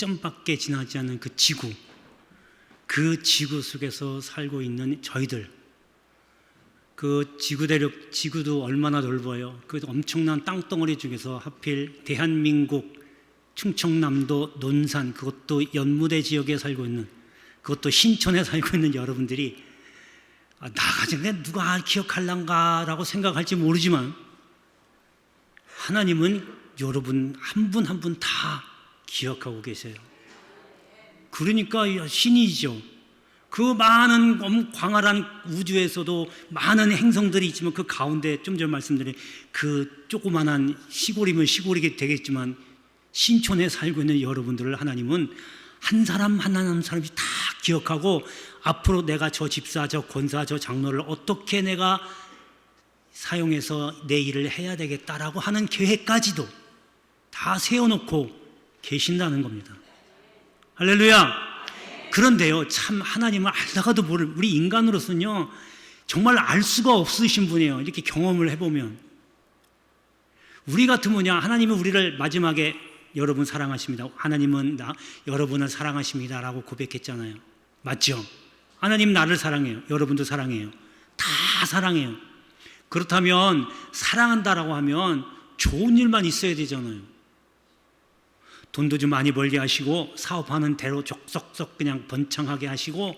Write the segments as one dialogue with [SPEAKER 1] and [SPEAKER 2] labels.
[SPEAKER 1] 0.1점밖에 지나지 않은 그 지구 속에서 살고 있는 저희들, 그 지구도 얼마나 넓어요. 그 엄청난 땅덩어리 중에서 하필 대한민국 충청남도 논산, 그것도 연무대 지역에 살고 있는, 그것도 신촌에 살고 있는 여러분들이 나가지고 누가 기억할란가라고 생각할지 모르지만 하나님은 여러분 한 분 한 분 다 기억하고 계세요. 그러니까 신이죠. 그 많은 광활한 우주에서도 많은 행성들이 있지만 그 가운데 좀 전에 말씀드린 그 조그만한 시골이면 시골이게 되겠지만 신촌에 살고 있는 여러분들을 하나님은 한 사람 사람이 다 기억하고 앞으로 내가 저 집사, 저 권사, 저 장로를 어떻게 내가 사용해서 내 일을 해야 되겠다라고 하는 계획까지도 다 세워놓고 계신다는 겁니다. 할렐루야. 그런데요, 참 하나님을 알다가도 모를, 우리 인간으로서는요 정말 알 수가 없으신 분이에요. 이렇게 경험을 해보면 우리 같으면요, 하나님은 우리를 마지막에 여러분 사랑하십니다, 하나님은 여러분을 사랑하십니다 라고 고백했잖아요. 맞죠? 하나님 나를 사랑해요. 여러분도 사랑해요. 다 사랑해요. 그렇다면 사랑한다라고 하면 좋은 일만 있어야 되잖아요. 돈도 좀 많이 벌게 하시고 사업하는 대로 족속속 그냥 번창하게 하시고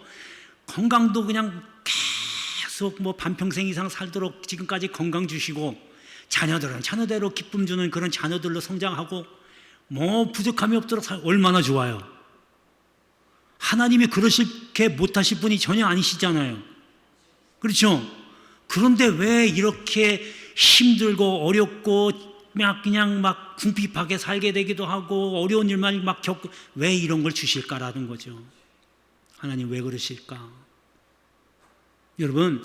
[SPEAKER 1] 건강도 그냥 계속 반평생 이상 살도록 지금까지 건강 주시고 자녀들은 자녀대로 기쁨 주는 그런 자녀들로 성장하고 부족함이 없도록 얼마나 좋아요. 하나님이 그러실게 못하실 분이 전혀 아니시잖아요. 그렇죠? 그런데 왜 이렇게 힘들고 어렵고 그냥 궁핍하게 살게 되기도 하고 어려운 일만 겪고 왜 이런 걸 주실까라는 거죠. 하나님 왜 그러실까? 여러분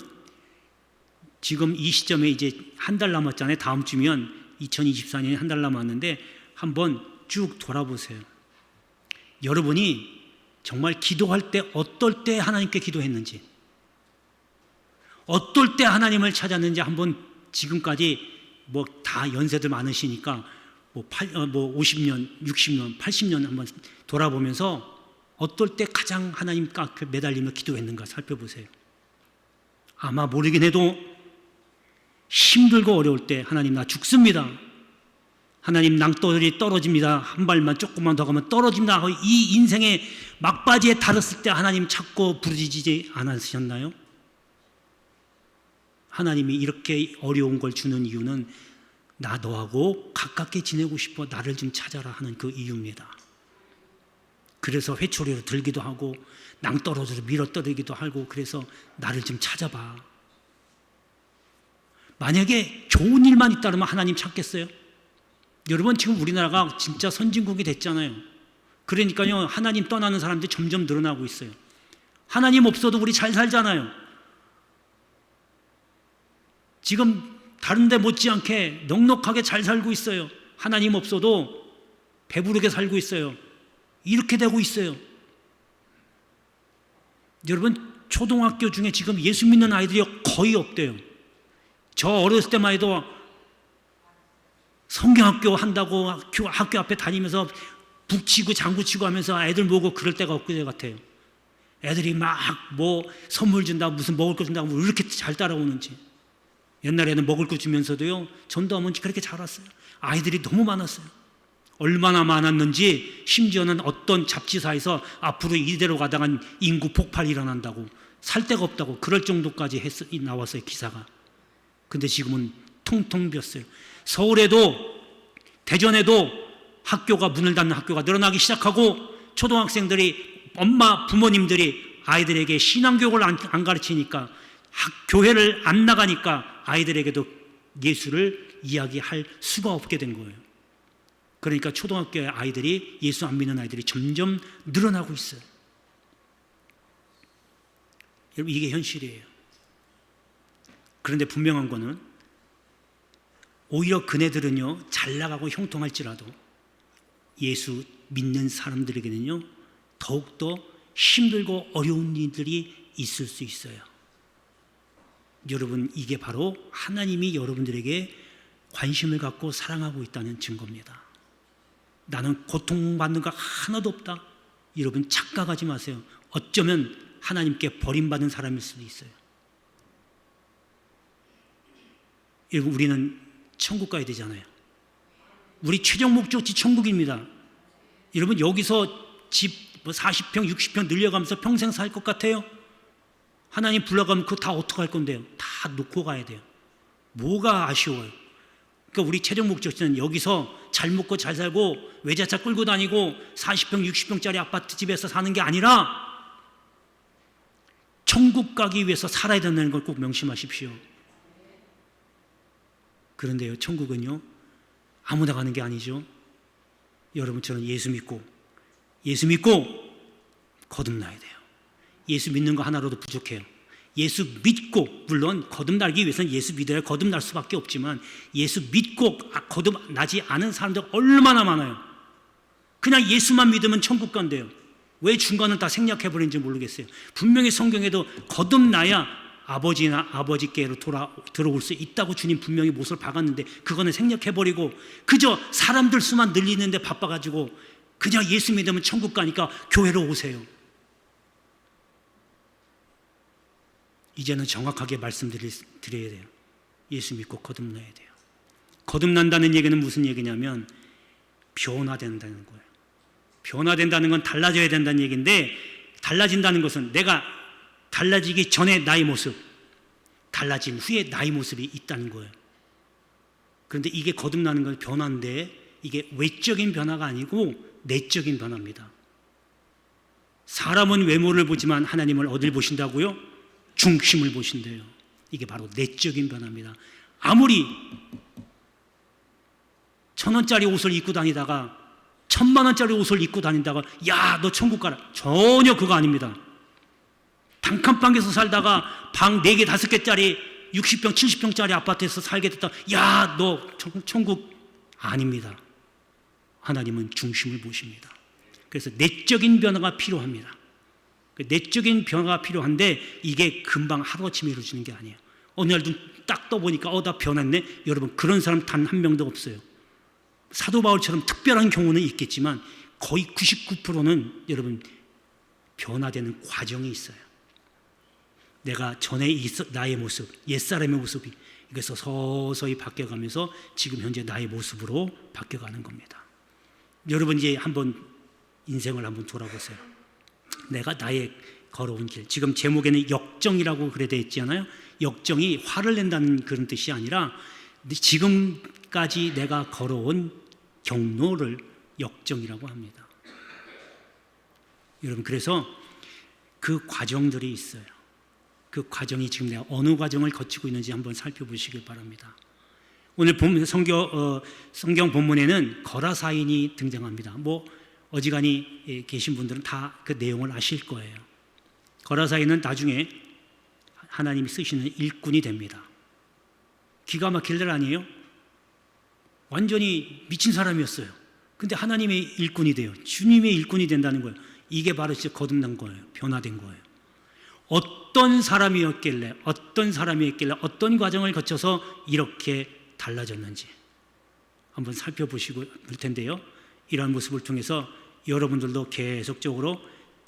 [SPEAKER 1] 지금 이 시점에 이제 한 달 남았잖아요. 다음 주면 2024년에 한 달 남았는데 한번 쭉 돌아보세요. 여러분이 정말 기도할 때 어떨 때 하나님께 기도했는지, 어떨 때 하나님을 찾았는지 한번 지금까지 다 연세들 많으시니까 50년, 60년, 80년 한번 돌아보면서 어떨 때 가장 하나님 앞에 매달리며 기도했는가 살펴보세요. 아마 모르긴 해도 힘들고 어려울 때 하나님 나 죽습니다, 하나님 낭떠러지 떨어집니다, 한 발만 조금만 더 가면 떨어집니다 하고 이 인생의 막바지에 달았을 때 하나님 찾고 부르짖지 않으셨나요? 하나님이 이렇게 어려운 걸 주는 이유는 나 너하고 가깝게 지내고 싶어, 나를 좀 찾아라 하는 그 이유입니다. 그래서 회초리로 들기도 하고 낭떠러지로 밀어떨기도 하고 그래서 나를 좀 찾아봐. 만약에 좋은 일만 있다면 하나님 찾겠어요? 여러분 지금 우리나라가 진짜 선진국이 됐잖아요. 그러니까요 하나님 떠나는 사람들이 점점 늘어나고 있어요. 하나님 없어도 우리 잘 살잖아요. 지금 다른 데 못지않게 넉넉하게 잘 살고 있어요. 하나님 없어도 배부르게 살고 있어요. 이렇게 되고 있어요. 여러분 초등학교 중에 지금 예수 믿는 아이들이 거의 없대요. 저 어렸을 때만 해도 성경학교 한다고 학교 앞에 다니면서 북치고 장구치고 하면서 애들 모으고 그럴 때가 엊그제 같아요. 애들이 선물 준다고 무슨 먹을 거 준다고 왜 이렇게 잘 따라오는지. 옛날에는 먹을 거 주면서도요 전도하면 그렇게 자랐어요. 아이들이 너무 많았어요. 얼마나 많았는지 심지어는 어떤 잡지사에서 앞으로 이대로 가다간 인구 폭발이 일어난다고, 살 데가 없다고 그럴 정도까지 나왔어요 기사가. 근데 지금은 통통 비었어요. 서울에도 대전에도 학교가 문을 닫는 학교가 늘어나기 시작하고 초등학생들이 부모님들이 아이들에게 신앙교육을 안 가르치니까 교회를 안 나가니까 아이들에게도 예수를 이야기할 수가 없게 된 거예요. 그러니까 초등학교의 아이들이 예수 안 믿는 아이들이 점점 늘어나고 있어요. 여러분 이게 현실이에요. 그런데 분명한 거는 오히려 그네들은요 잘 나가고 형통할지라도 예수 믿는 사람들에게는요 더욱더 힘들고 어려운 일들이 있을 수 있어요. 여러분 이게 바로 하나님이 여러분들에게 관심을 갖고 사랑하고 있다는 증거입니다. 나는 고통받는 거 하나도 없다. 여러분 착각하지 마세요. 어쩌면 하나님께 버림받은 사람일 수도 있어요. 여러분 우리는 천국 가야 되잖아요. 우리 최종 목적지 천국입니다. 여러분 여기서 집 40평 60평 늘려가면서 평생 살 것 같아요? 하나님 불러가면 그거 다 어떡할 건데요? 다 놓고 가야 돼요. 뭐가 아쉬워요? 그러니까 우리 최종 목적지는 여기서 잘 먹고 잘 살고 외제차 끌고 다니고 40평 60평짜리 아파트 집에서 사는 게 아니라 천국 가기 위해서 살아야 된다는 걸 꼭 명심하십시오. 그런데요, 천국은요 아무나 가는 게 아니죠. 여러분처럼 예수 믿고 거듭나야 돼요. 예수 믿는 거 하나로도 부족해요. 예수 믿고, 물론 거듭나기 위해서는 예수 믿어야 거듭날 수밖에 없지만 예수 믿고 거듭나지 않은 사람들 얼마나 많아요. 그냥 예수만 믿으면 천국 간대요. 왜 중간은 다 생략해버린지 모르겠어요. 분명히 성경에도 거듭나야 아버지나 아버지께로 들어올 수 있다고 주님 분명히 못을 박았는데 그거는 생략해버리고 그저 사람들 수만 늘리는데 바빠가지고 그냥 예수 믿으면 천국 가니까 교회로 오세요. 이제는 정확하게 말씀드려야 돼요. 예수 믿고 거듭나야 돼요. 거듭난다는 얘기는 무슨 얘기냐면 변화된다는 거예요. 변화된다는 건 달라져야 된다는 얘기인데 달라진다는 것은 내가 달라지기 전에 나의 모습, 달라진 후에 나의 모습이 있다는 거예요. 그런데 이게 거듭나는 건 변화인데 이게 외적인 변화가 아니고 내적인 변화입니다. 사람은 외모를 보지만 하나님을 어딜 보신다고요? 중심을 보신대요. 이게 바로 내적인 변화입니다. 아무리 1,000원짜리 옷을 입고 다니다가 1,000만원짜리 옷을 입고 다닌다가 야, 너 천국 가라. 전혀 그거 아닙니다. 단칸방에서 살다가 방 4개, 5개짜리 60평, 70평짜리 아파트에서 살게 됐다. 야, 너 천국 아닙니다. 하나님은 중심을 보십니다. 그래서 내적인 변화가 필요합니다. 내적인 변화가 필요한데 이게 금방 하루아침에 이루어지는 게 아니에요. 어느 날 눈 딱 떠보니까 나 변했네. 여러분 그런 사람 단 한 명도 없어요. 사도 바울처럼 특별한 경우는 있겠지만 거의 99%는 여러분 변화되는 과정이 있어요. 내가 전에 나의 모습, 옛사람의 모습이 이것서 서서히 바뀌어가면서 지금 현재 나의 모습으로 바뀌어가는 겁니다. 여러분 이제 한번 인생을 한번 돌아보세요. 내가 나의 걸어온 길, 지금 제목에는 역정이라고 그래 되어 있잖아요. 역정이 화를 낸다는 그런 뜻이 아니라 지금까지 내가 걸어온 경로를 역정이라고 합니다. 여러분 그래서 그 과정들이 있어요. 그 과정이 지금 내가 어느 과정을 거치고 있는지 한번 살펴보시길 바랍니다. 오늘 성경 본문에는 거라사인이 등장합니다. 어지간히 계신 분들은 다 그 내용을 아실 거예요. 거라사인은 나중에 하나님이 쓰시는 일꾼이 됩니다. 기가 막힐 일 아니에요? 완전히 미친 사람이었어요. 근데 하나님의 일꾼이 돼요. 주님의 일꾼이 된다는 거예요. 이게 바로 진짜 거듭난 거예요. 변화된 거예요. 어떤 사람이었길래 어떤 과정을 거쳐서 이렇게 달라졌는지 한번 살펴보시고 볼 텐데요. 이러한 모습을 통해서 여러분들도 계속적으로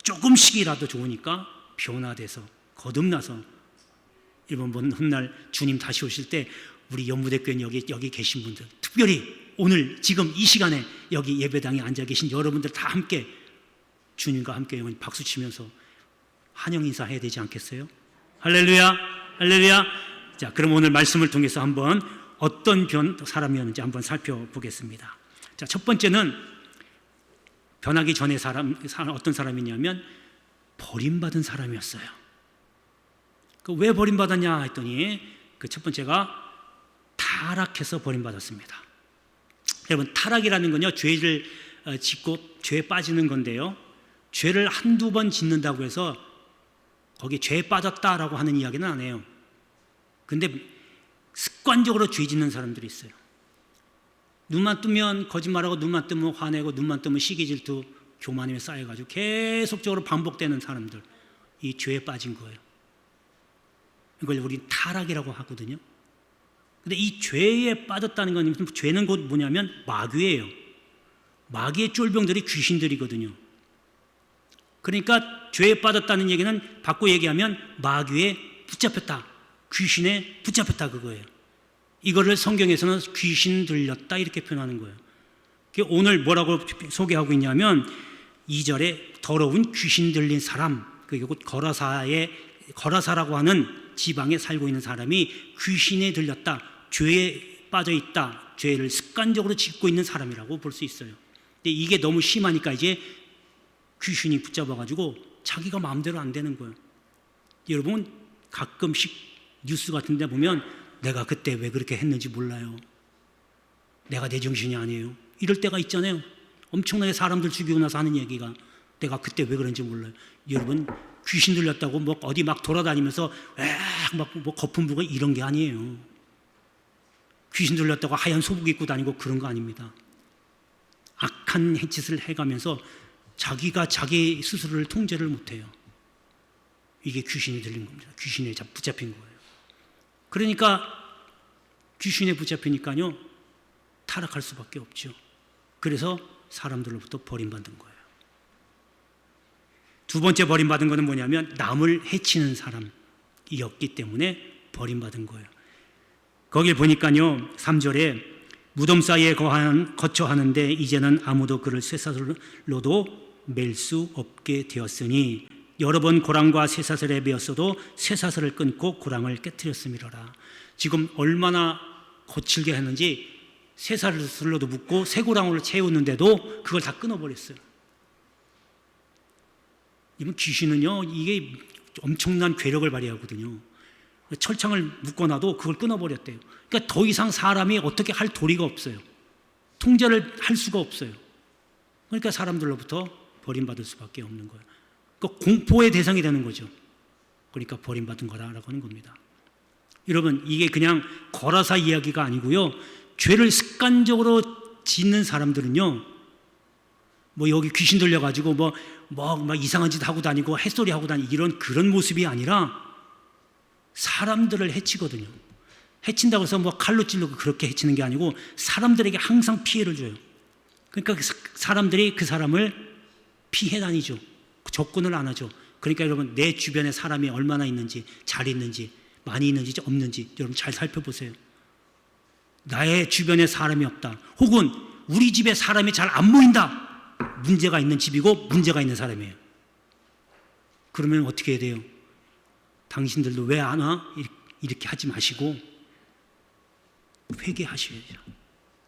[SPEAKER 1] 조금씩이라도 좋으니까 변화돼서 거듭나서 이번 훗날 주님 다시 오실 때 우리 연무대교회 여기 계신 분들, 특별히 오늘 지금 이 시간에 여기 예배당에 앉아 계신 여러분들 다 함께 주님과 함께 박수 치면서 환영 인사해야 되지 않겠어요? 할렐루야, 할렐루야. 자, 그럼 오늘 말씀을 통해서 한번 어떤 사람이었는지 한번 살펴보겠습니다. 자, 첫 번째는 변하기 전에 어떤 사람이냐면 버림받은 사람이었어요. 왜 버림받았냐 했더니 그 첫 번째가 타락해서 버림받았습니다. 여러분 타락이라는 건요 죄를 짓고 죄에 빠지는 건데요, 죄를 한두 번 짓는다고 해서 거기에 죄에 빠졌다라고 하는 이야기는 안 해요. 근데 습관적으로 죄 짓는 사람들이 있어요. 눈만 뜨면 거짓말하고, 눈만 뜨면 화내고, 눈만 뜨면 시기 질투 교만이 쌓여가지고 계속적으로 반복되는 사람들, 이 죄에 빠진 거예요. 이걸 우리 타락이라고 하거든요. 근데 이 죄에 빠졌다는 건, 죄는 곧 뭐냐면 마귀예요. 마귀의 쫄병들이 귀신들이거든요. 그러니까 죄에 빠졌다는 얘기는 바꿔 얘기하면 마귀에 붙잡혔다, 귀신에 붙잡혔다 그거예요. 이거를 성경에서는 귀신 들렸다 이렇게 표현하는 거예요. 오늘 뭐라고 소개하고 있냐면 2절에 더러운 귀신 들린 사람, 그게 곧 거라사라고 하는 지방에 살고 있는 사람이 귀신에 들렸다, 죄에 빠져 있다, 죄를 습관적으로 짓고 있는 사람이라고 볼 수 있어요. 근데 이게 너무 심하니까 이제 귀신이 붙잡아가지고 자기가 마음대로 안 되는 거예요. 여러분 가끔씩 뉴스 같은 데 보면 내가 그때 왜 그렇게 했는지 몰라요, 내가 내 정신이 아니에요, 이럴 때가 있잖아요. 엄청나게 사람들 죽이고 나서 하는 얘기가 내가 그때 왜 그런지 몰라요. 여러분 귀신 들렸다고 뭐 어디 막 돌아다니면서 막 뭐 거품 부고 이런 게 아니에요. 귀신 들렸다고 하얀 소복 입고 다니고 그런 거 아닙니다. 악한 짓을 해가면서 자기가 자기 스스로를 통제를 못해요. 이게 귀신이 들린 겁니다. 귀신에 붙잡힌 거예요. 그러니까 귀신에 붙잡히니까요 타락할 수밖에 없죠. 그래서 사람들로부터 버림받은 거예요. 두 번째 버림받은 거는 뭐냐면 남을 해치는 사람이었기 때문에 버림받은 거예요. 거길 보니까요 3절에 무덤 사이에 거처 하는데 이제는 아무도 그를 쇠사슬로도 맬 수 없게 되었으니 여러 번 고랑과 쇠사슬에 매었어도 쇠사슬을 끊고 고랑을 깨트렸음이로라. 지금 얼마나 거칠게 했는지 쇠사슬로도 묶고 쇠고랑으로 채우는데도 그걸 다 끊어버렸어요. 이번 귀신은요 이게 엄청난 괴력을 발휘하거든요. 철창을 묶어놔도 그걸 끊어버렸대요. 그러니까 더 이상 사람이 어떻게 할 도리가 없어요. 통제를 할 수가 없어요. 그러니까 사람들로부터 버림받을 수밖에 없는 거예요. 그러니까 공포의 대상이 되는 거죠. 그러니까 버림받은 거라고 하는 겁니다. 여러분 이게 그냥 거라사 이야기가 아니고요, 죄를 습관적으로 짓는 사람들은요 뭐 여기 귀신 들려가지고 막 이상한 짓 하고 다니고 햇소리 하고 다니고 이런 그런 모습이 아니라 사람들을 해치거든요. 해친다고 해서 뭐 칼로 찔르고 그렇게 해치는 게 아니고 사람들에게 항상 피해를 줘요. 그러니까 사람들이 그 사람을 피해 다니죠. 접근을 안 하죠. 그러니까 여러분 내 주변에 사람이 얼마나 있는지, 잘 있는지, 많이 있는지 없는지 여러분 잘 살펴보세요. 나의 주변에 사람이 없다, 혹은 우리 집에 사람이 잘 안 모인다, 문제가 있는 집이고 문제가 있는 사람이에요. 그러면 어떻게 해야 돼요? 당신들도 왜 안 와? 이렇게 하지 마시고 회개하셔야죠.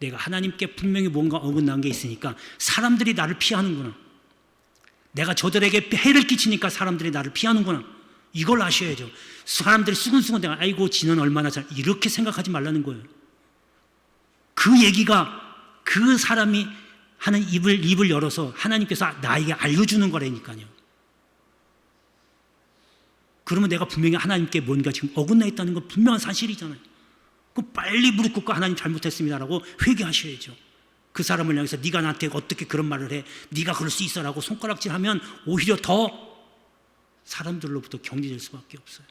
[SPEAKER 1] 내가 하나님께 분명히 뭔가 어긋난 게 있으니까 사람들이 나를 피하는구나, 내가 저들에게 해를 끼치니까 사람들이 나를 피하는구나, 이걸 아셔야죠. 사람들이 수근수근 내가 아이고 지는 얼마나 잘, 이렇게 생각하지 말라는 거예요. 그 얘기가 그 사람이 하는 입을 열어서 하나님께서 나에게 알려주는 거라니까요. 그러면 내가 분명히 하나님께 뭔가 지금 어긋나 있다는 건 분명한 사실이잖아요. 그럼 빨리 무릎 꿇고 하나님 잘못했습니다라고 회개하셔야죠. 그 사람을 향해서 네가 나한테 어떻게 그런 말을 해, 네가 그럴 수 있어라고 손가락질하면 오히려 더 사람들로부터 경계될 수밖에 없어요.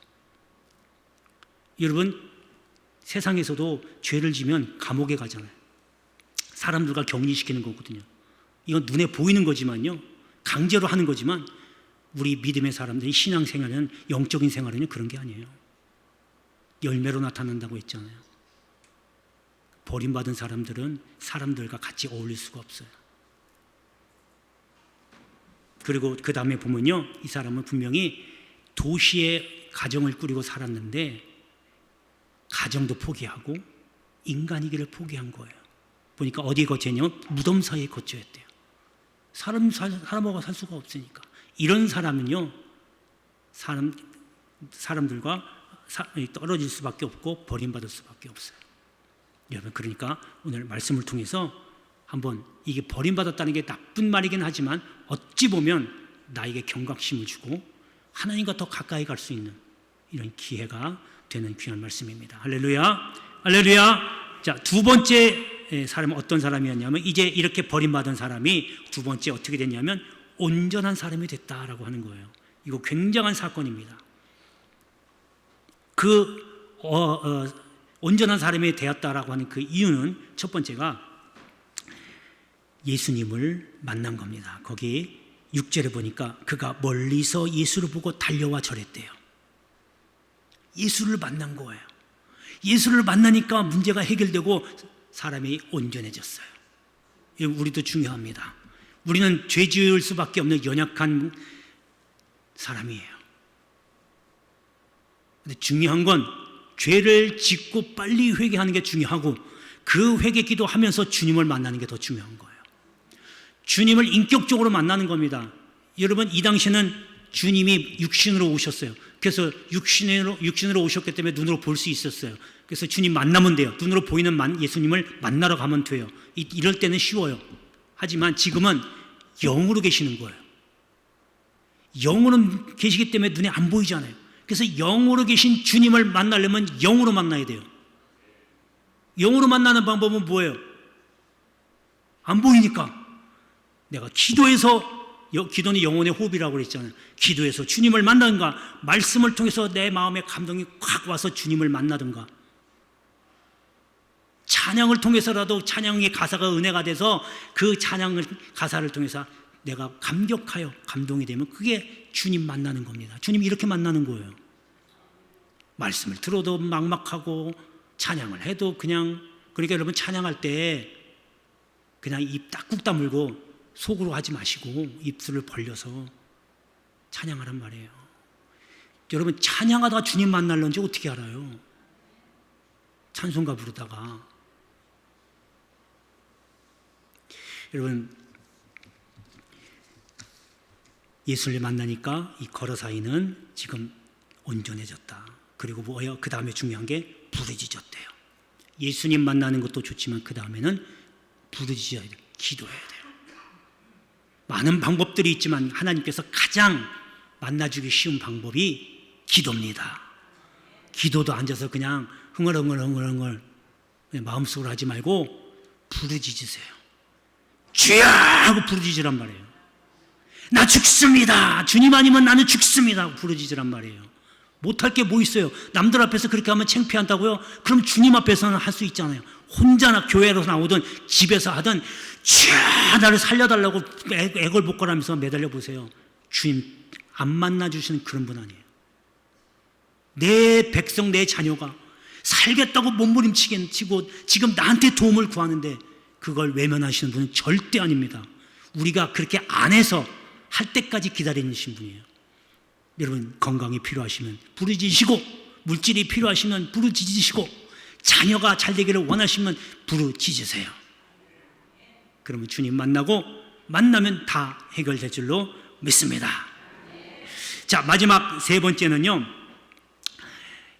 [SPEAKER 1] 여러분 세상에서도 죄를 지면 감옥에 가잖아요. 사람들과 격리시키는 거거든요. 이건 눈에 보이는 거지만요, 강제로 하는 거지만 우리 믿음의 사람들이 신앙생활은, 영적인 생활은 그런 게 아니에요. 열매로 나타난다고 했잖아요. 버림받은 사람들은 사람들과 같이 어울릴 수가 없어요. 그리고 그 다음에 보면요, 이 사람은 분명히 도시에 가정을 꾸리고 살았는데 가정도 포기하고 인간이기를 포기한 거예요. 보니까 어디에 거처했냐면 무덤 사이에 거처했대요. 사람하고 살 수가 없으니까. 이런 사람은요 사람들과 떨어질 수밖에 없고 버림받을 수밖에 없어요. 여러분 그러니까 오늘 말씀을 통해서 한번 이게 버림받았다는 게 나쁜 말이긴 하지만 어찌 보면 나에게 경각심을 주고 하나님과 더 가까이 갈 수 있는 이런 기회가 되는 귀한 말씀입니다. 할렐루야, 할렐루야. 자, 두 번째 사람은 어떤 사람이었냐면 이제 이렇게 버림받은 사람이 두 번째 어떻게 됐냐면 온전한 사람이 됐다라고 하는 거예요. 이거 굉장한 사건입니다. 온전한 사람이 되었다라고 하는 그 이유는 첫 번째가 예수님을 만난 겁니다. 거기 6절에 보니까 그가 멀리서 예수를 보고 달려와 절했대요. 예수를 만난 거예요. 예수를 만나니까 문제가 해결되고 사람이 온전해졌어요. 우리도 중요합니다. 우리는 죄 지을 수밖에 없는 연약한 사람이에요. 근데 중요한 건 죄를 짓고 빨리 회개하는 게 중요하고 그 회개 기도하면서 주님을 만나는 게 더 중요한 거예요. 주님을 인격적으로 만나는 겁니다. 여러분, 이 당시에는 주님이 육신으로 오셨어요. 그래서 육신으로 오셨기 때문에 눈으로 볼 수 있었어요. 그래서 주님 만나면 돼요. 눈으로 보이는 예수님을 만나러 가면 돼요. 이럴 때는 쉬워요. 하지만 지금은 영으로 계시는 거예요. 영으로 계시기 때문에 눈에 안 보이잖아요. 그래서 영으로 계신 주님을 만나려면 영으로 만나야 돼요. 영으로 만나는 방법은 뭐예요? 안 보이니까 내가 기도는 영혼의 호흡이라고 그랬잖아요. 기도해서 주님을 만나든가, 말씀을 통해서 내 마음에 감동이 확 와서 주님을 만나든가, 찬양을 통해서라도 찬양의 가사가 은혜가 돼서 그 찬양을 가사를 통해서 내가 감격하여 감동이 되면 그게 주님 만나는 겁니다. 주님이 이렇게 만나는 거예요. 말씀을 들어도 막막하고 찬양을 해도 그러니까 여러분, 찬양할 때 그냥 입 딱 꾹 다물고 속으로 하지 마시고 입술을 벌려서 찬양하란 말이에요. 여러분, 찬양하다가 주님 만날런지 어떻게 알아요? 찬송가 부르다가. 여러분, 예수를 만나니까 이 거러사이는 지금 온전해졌다. 그리고 뭐예요? 그 다음에 중요한 게 부르짖었대요. 예수님 만나는 것도 좋지만 그 다음에는 부르짖어야 돼요. 기도해야 돼요. 많은 방법들이 있지만 하나님께서 가장 만나주기 쉬운 방법이 기도입니다. 기도도 앉아서 그냥 흥얼흥얼 마음속으로 하지 말고 부르짖으세요. 주여! 하고 부르짖으란 말이에요. 나 죽습니다. 주님 아니면 나는 죽습니다. 부르짖으란 말이에요. 못할 게 뭐 있어요? 남들 앞에서 그렇게 하면 창피한다고요? 그럼 주님 앞에서는 할 수 있잖아요. 혼자나 교회로 나오든 집에서 하든 주여 나를 살려달라고 애걸복걸하면서 매달려 보세요. 주님 안 만나주시는 그런 분 아니에요. 내 백성, 내 자녀가 살겠다고 몸부림치고 지금 나한테 도움을 구하는데 그걸 외면하시는 분은 절대 아닙니다. 우리가 그렇게 안 해서 할 때까지 기다리신 분이에요. 여러분, 건강이 필요하시면 부르짖으시고, 물질이 필요하시면 부르짖으시고, 자녀가 잘 되기를 원하시면 부르짖으세요. 그러면 주님 만나면 다 해결될 줄로 믿습니다. 자, 마지막 세 번째는요,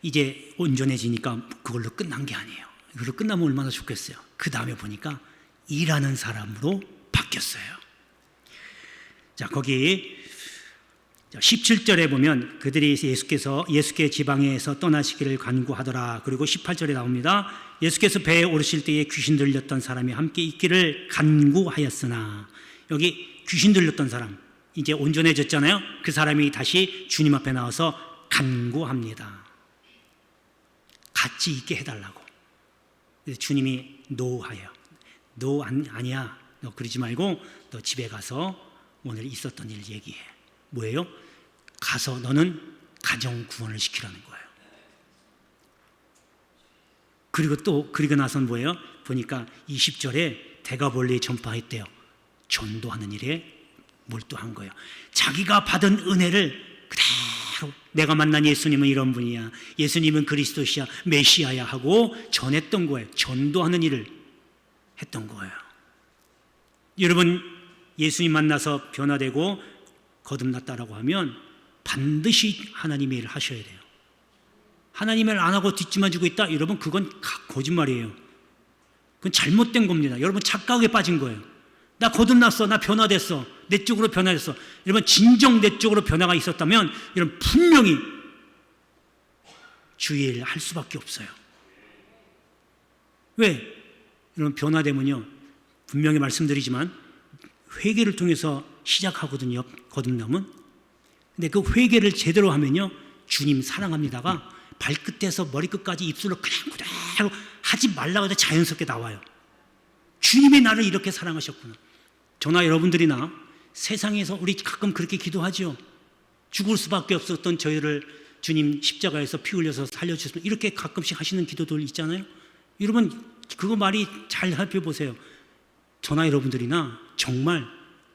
[SPEAKER 1] 이제 온전해지니까 그걸로 끝난 게 아니에요. 그걸로 끝나면 얼마나 좋겠어요. 그 다음에 보니까 일하는 사람으로 바뀌었어요. 자, 거기 17절에 보면 그들이 예수께 지방에서 떠나시기를 간구하더라. 그리고 18절에 나옵니다. 예수께서 배에 오르실 때에 귀신 들렸던 사람이 함께 있기를 간구하였으나, 여기 귀신 들렸던 사람, 이제 온전해졌잖아요. 그 사람이 다시 주님 앞에 나와서 간구합니다. 같이 있게 해달라고. 그래서 주님이 노하여, 너 아니야, 너 그러지 말고 너 집에 가서 오늘 있었던 일 얘기해. 뭐예요? 가서 너는 가정 구원을 시키라는 거예요. 그리고 나선 뭐예요? 보니까 20절에 대가볼리에 전파했대요. 전도하는 일에 몰두한 거예요. 자기가 받은 은혜를 그대로 내가 만난 예수님은 이런 분이야, 예수님은 그리스도시야, 메시아야 하고 전했던 거예요. 전도하는 일을 했던 거예요. 여러분, 예수님 만나서 변화되고 거듭났다라고 하면 반드시 하나님의 일을 하셔야 돼요. 하나님의 일 안 하고 뒷짐만 지고 있다? 여러분, 그건 거짓말이에요. 그건 잘못된 겁니다. 여러분, 착각에 빠진 거예요. 나 거듭났어, 나 변화됐어, 내 쪽으로 변화됐어. 여러분, 진정 내 쪽으로 변화가 있었다면 여러분 분명히 주의 일을 할 수밖에 없어요. 왜? 여러분, 변화되면요, 분명히 말씀드리지만 회개를 통해서 시작하거든요, 거듭남은. 근데 그 회개를 제대로 하면요, 주님 사랑합니다가 발끝에서 머리끝까지 입술로 그대로 하지 말라고 해도 자연스럽게 나와요. 주님이 나를 이렇게 사랑하셨구나. 저나 여러분들이나 세상에서 우리 가끔 그렇게 기도하죠. 죽을 수밖에 없었던 저희를 주님 십자가에서 피 흘려서 살려주셨습니다. 이렇게 가끔씩 하시는 기도들 있잖아요. 여러분 그거 말이 잘 살펴보세요. 저나 여러분들이나 정말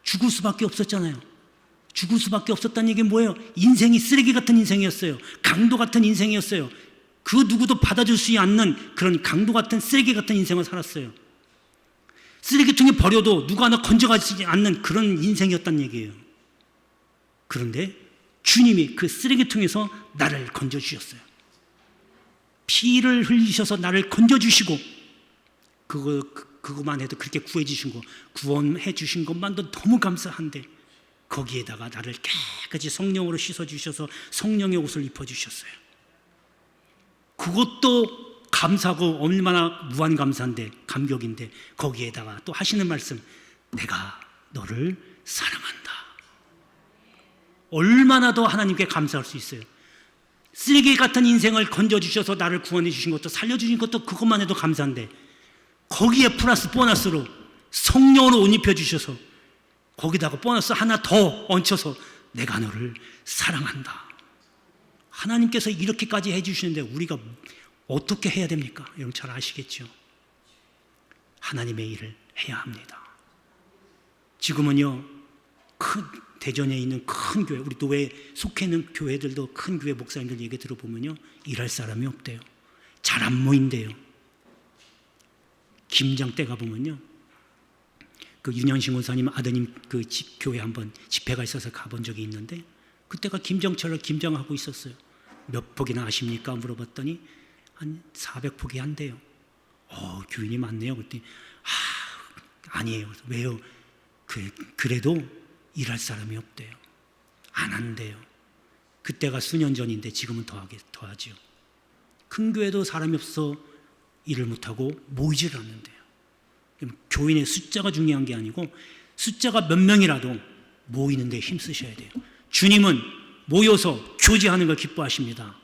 [SPEAKER 1] 죽을 수밖에 없었잖아요. 죽을 수밖에 없었다는 얘기는 뭐예요? 인생이 쓰레기 같은 인생이었어요. 강도 같은 인생이었어요. 그 누구도 받아줄 수 않는 그런 강도 같은 쓰레기 같은 인생을 살았어요. 쓰레기통에 버려도 누가 하나 건져가지 않는 그런 인생이었단 얘기예요. 그런데 주님이 그 쓰레기통에서 나를 건져주셨어요. 피를 흘리셔서 나를 건져주시고 그거만 해도 그렇게 구해주신 거, 구원해 주신 것만도 너무 감사한데 거기에다가 나를 깨끗이 성령으로 씻어주셔서 성령의 옷을 입혀주셨어요. 그것도 감사하고 얼마나 무한 감사인데, 감격인데 거기에다가 또 하시는 말씀, 내가 너를 사랑한다. 얼마나 더 하나님께 감사할 수 있어요. 쓰레기 같은 인생을 건져주셔서 나를 구원해 주신 것도 살려주신 것도 그것만 해도 감사한데 거기에 플러스 보너스로 성령으로 옷 입혀주셔서 거기다가 보너스 하나 더 얹혀서 내가 너를 사랑한다. 하나님께서 이렇게까지 해주시는데 우리가 어떻게 해야 됩니까? 여러분 잘 아시겠죠? 하나님의 일을 해야 합니다. 지금은요, 대전에 있는 큰 교회, 우리 교회에 속해 있는 교회들도 큰 교회 목사님들 얘기 들어보면요, 일할 사람이 없대요. 잘 안 모인대요. 김장 때 가보면요, 그 윤현신 원사님 아드님 그 교회 한번 집회가 있어서 가본 적이 있는데 그때가 김장철을 김장하고 있었어요. 몇 폭이나 아십니까? 물어봤더니 한 400폭이 한대요. 교인이 많네요. 그랬더니 아니에요. 왜요? 그래도 일할 사람이 없대요. 안 한대요. 그때가 수년 전인데 지금은 더하죠. 큰 교회도 사람이 없어 일을 못하고 모이지를 않는데요. 교인의 숫자가 중요한 게 아니고 숫자가 몇 명이라도 모이는 데 힘쓰셔야 돼요. 주님은 모여서 교제하는 걸 기뻐하십니다.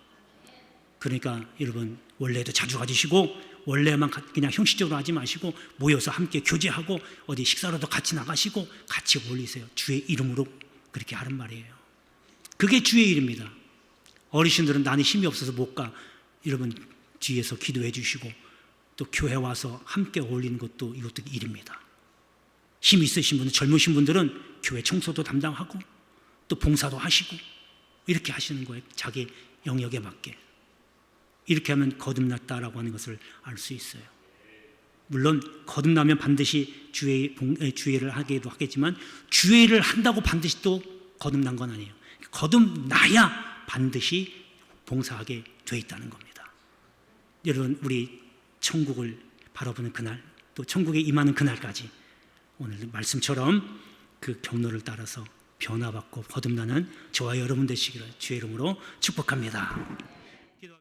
[SPEAKER 1] 그러니까 여러분 원래도 자주 가지시고 원래만 그냥 형식적으로 하지 마시고 모여서 함께 교제하고 어디 식사라도 같이 나가시고 같이 어울리세요. 주의 이름으로 그렇게 하는 말이에요. 그게 주의 일입니다. 어르신들은 나는 힘이 없어서 못 가. 여러분 뒤에서 기도해 주시고 또 교회 와서 함께 어울리는 것도 이것도 일입니다. 힘 있으신 분들, 젊으신 분들은 교회 청소도 담당하고 또 봉사도 하시고 이렇게 하시는 거예요. 자기 영역에 맞게. 이렇게 하면 거듭났다라고 하는 것을 알 수 있어요. 물론 거듭나면 반드시 주의를 하기도 하겠지만 주의를 한다고 반드시 또 거듭난 건 아니에요. 거듭나야 반드시 봉사하게 돼 있다는 겁니다. 여러분 우리 천국을 바라보는 그날, 또 천국에 임하는 그날까지 오늘 말씀처럼 그 경로를 따라서 변화받고 거듭나는 저와 여러분 되시기를 주의 이름으로 축복합니다.